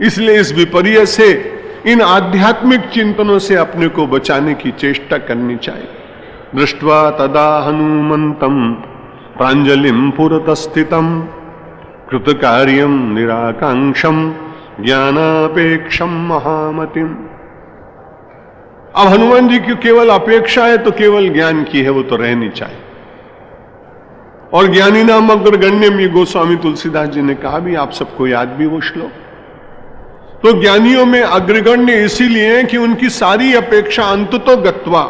इसलिए इस विपर्य से, इन आध्यात्मिक चिंतनों से अपने को बचाने की चेष्टा करनी चाहिए। दृष्ट्वा तदा हनुमंतम प्रांजलिम पुरतस्थितम कृतकार्यम निराकांक्षम ज्ञानापेक्षम महामतिम। अब हनुमान जी की केवल अपेक्षा है तो केवल ज्ञान की है, वो तो रहनी चाहिए। और ज्ञानी नाम अग्रगण्यम, ये गोस्वामी तुलसीदास जी ने कहा भी, आप सबको याद भी वो श्लोक। तो ज्ञानियों में अग्रगण्य इसीलिए है कि उनकी सारी अपेक्षा अंततो गत्वा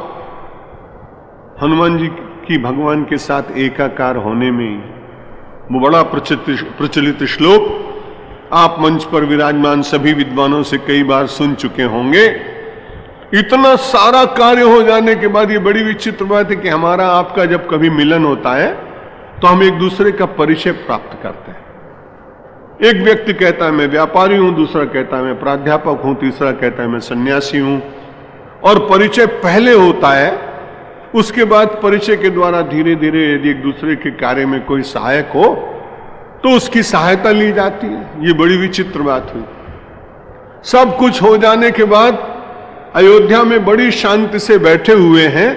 हनुमान जी की भगवान के साथ एकाकार होने में। वो बड़ा प्रचलित श्लोक आप मंच पर विराजमान सभी विद्वानों से कई बार सुन चुके होंगे। इतना सारा कार्य हो जाने के बाद ये बड़ी विचित्र बात है कि हमारा आपका जब कभी मिलन होता है तो हम एक दूसरे का परिचय प्राप्त करते हैं। एक व्यक्ति कहता है मैं व्यापारी हूं, दूसरा कहता है मैं प्राध्यापक हूं, तीसरा कहता है मैं सन्यासी हूं। और परिचय पहले होता है, उसके बाद परिचय के द्वारा धीरे धीरे यदि एक दूसरे के कार्य में कोई सहायक हो तो उसकी सहायता ली जाती है। ये बड़ी विचित्र बात हुई। सब कुछ हो जाने के बाद अयोध्या में बड़ी शांति से बैठे हुए हैं।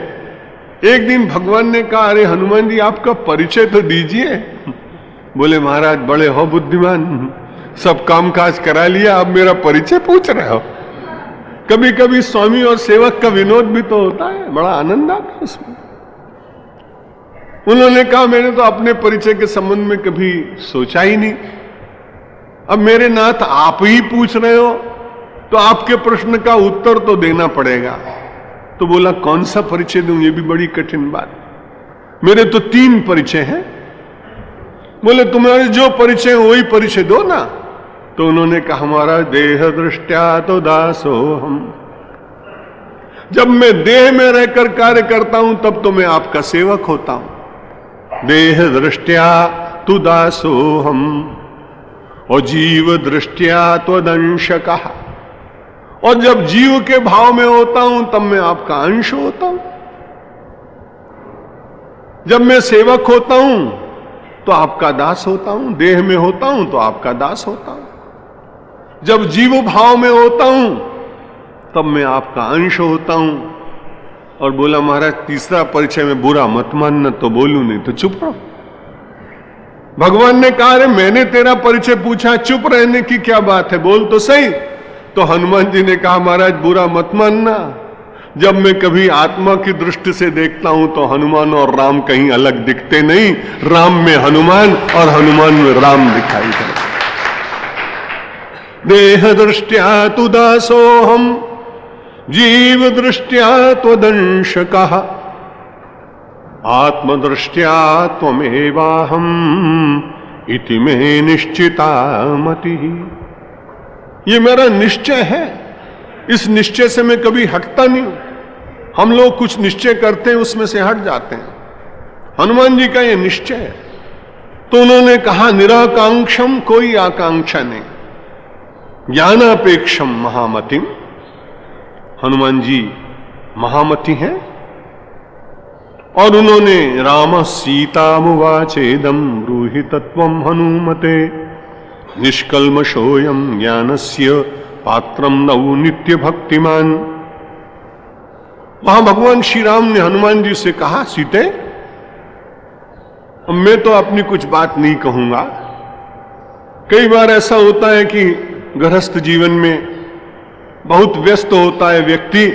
एक दिन भगवान ने कहा, अरे हनुमान जी आपका परिचय तो दीजिए। बोले महाराज बड़े हो बुद्धिमान, सब कामकाज करा लिया, अब मेरा परिचय पूछ रहे हो। कभी कभी स्वामी और सेवक का विनोद भी तो होता है, बड़ा आनंद आता है उसमें। उन्होंने कहा मैंने तो अपने परिचय के संबंध में कभी सोचा ही नहीं, अब मेरे नाथ आप ही पूछ रहे हो तो आपके प्रश्न का उत्तर तो देना पड़ेगा। तो बोला कौन सा परिचय दूं, ये भी बड़ी कठिन बात। मेरे तो 3 परिचय हैं। बोले तुम्हारे जो परिचय है वही परिचय दो ना। तो उन्होंने कहा हमारा देह दृष्टया तो दासो हम, जब मैं देह में रहकर कार्य करता हूं तब तो मैं आपका सेवक होता हूं। देह दृष्टया तु दासो हम और जीव दृष्टया त्वदंशकः, और जब जीव के भाव में होता हूं तब मैं आपका अंश होता हूं। जब मैं सेवक होता हूं तो आपका दास होता हूं, देह में होता हूं तो आपका दास होता हूं। जब जीव भाव में होता हूं तब मैं आपका अंश होता हूं। और बोला महाराज तीसरा परिचय में बुरा मत मानना, तो बोलूं नहीं तो चुप रहो। भगवान ने कहा अरे मैंने तेरा परिचय पूछा, चुप रहने की क्या बात है, बोल तो सही। तो हनुमान जी ने कहा महाराज बुरा मत मानना, जब मैं कभी आत्मा की दृष्टि से देखता हूं तो हनुमान और राम कहीं अलग दिखते नहीं, राम में हनुमान और हनुमान में राम दिखाई देते। देह दृष्टया तु दासोहम जीव दृष्टया त्वदंशकः आत्मदृष्टया त्वमेवाहम इति मे निश्चिता मतिः। ये मेरा निश्चय है, इस निश्चय से मैं कभी हटता नहीं हूं। हम लोग कुछ निश्चय करते हैं उसमें से हट जाते हैं, हनुमान जी का ये निश्चय है। तो उन्होंने कहा निराकांक्षम, कोई आकांक्षा नहीं, ज्ञानापेक्षम महामतिम। हनुमान जी महामति हैं। और उन्होंने राम सीतामुवाचेदम ब्रूहि तत्वम हनुमते निष्कल्मषोयम ज्ञानस्य पात्रम नौ नित्य भक्तिमान। वहां भगवान श्री राम ने हनुमान जी से कहा सीते मैं तो अपनी कुछ बात नहीं कहूंगा। कई बार ऐसा होता है कि गृहस्थ जीवन में बहुत व्यस्त होता है व्यक्ति,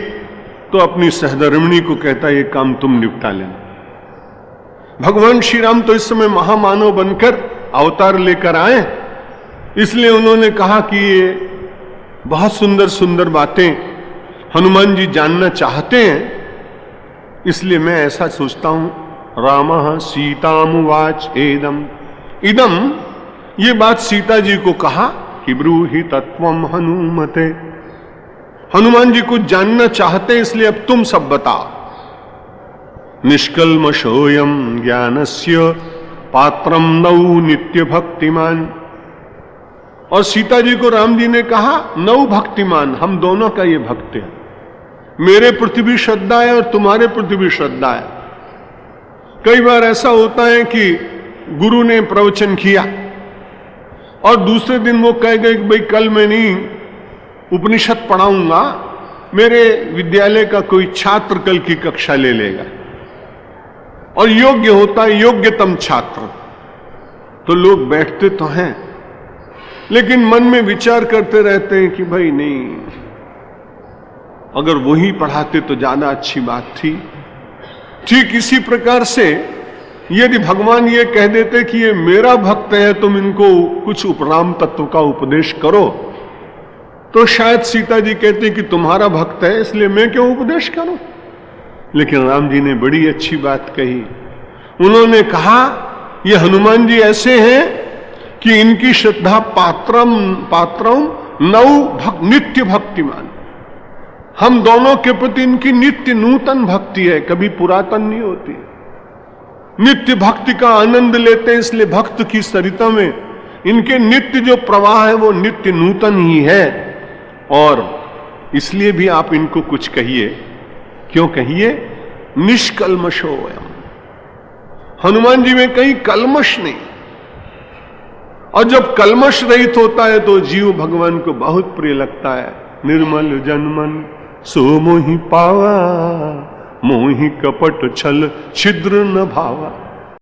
तो अपनी सहधर्मिणी को कहता है ये काम तुम निपटा लेना। भगवान श्री राम तो इस समय महामानव बनकर अवतार लेकर आए, इसलिए उन्होंने कहा कि ये बहुत सुंदर सुंदर बातें हनुमान जी जानना चाहते हैं, इसलिए मैं ऐसा सोचता हूं रामः सीतामुवाच एदम इदम, ये बात सीता जी को कहा कि ब्रूहि तत्वम हनुमते। हनुमान जी कुछ जानना चाहते इसलिए अब तुम सब बताओ। निष्कल्मषोयम ज्ञानस्य पात्रम नौ नित्य भक्तिमान। और सीता जी को राम जी ने कहा नौ भक्तिमान, हम दोनों का ये भक्त है, मेरे प्रति भी श्रद्धा है और तुम्हारे प्रति भी श्रद्धा है। कई बार ऐसा होता है कि गुरु ने प्रवचन किया और दूसरे दिन वो कह गए कि भाई कल मैं नहीं उपनिषद पढ़ाऊंगा, मेरे विद्यालय का कोई छात्र कल की कक्षा ले लेगा, और योग्य होता है योग्यतम छात्र, तो लोग बैठते तो हैं लेकिन मन में विचार करते रहते हैं कि भाई नहीं, अगर वही पढ़ाते तो ज्यादा अच्छी बात थी। ठीक इसी प्रकार से यदि भगवान ये कह देते कि ये मेरा भक्त है, तुम इनको कुछ उपराम तत्व का उपदेश करो, तो शायद सीता जी कहते कि तुम्हारा भक्त है इसलिए मैं क्यों उपदेश करूं। लेकिन राम जी ने बड़ी अच्छी बात कही। उन्होंने कहा ये हनुमान जी ऐसे हैं कि इनकी श्रद्धा पात्रम नित्य भक्तिमान। हम दोनों के प्रति इनकी नित्य नूतन भक्ति है, कभी पुरातन नहीं होती। नित्य भक्ति का आनंद लेते हैं, इसलिए भक्त की सरिता में इनके नित्य जो प्रवाह है वो नित्य नूतन ही है। और इसलिए भी आप इनको कुछ कहिए, क्यों कहिए, निष्कल्मशो वयम। हनुमान जी में कहीं कल्मश नहीं, और जब कल्मश रहित होता है तो जीव भगवान को बहुत प्रिय लगता है। निर्मल जनमन सो मोहि पावा, मोहि कपट छल छिद्र न भावा।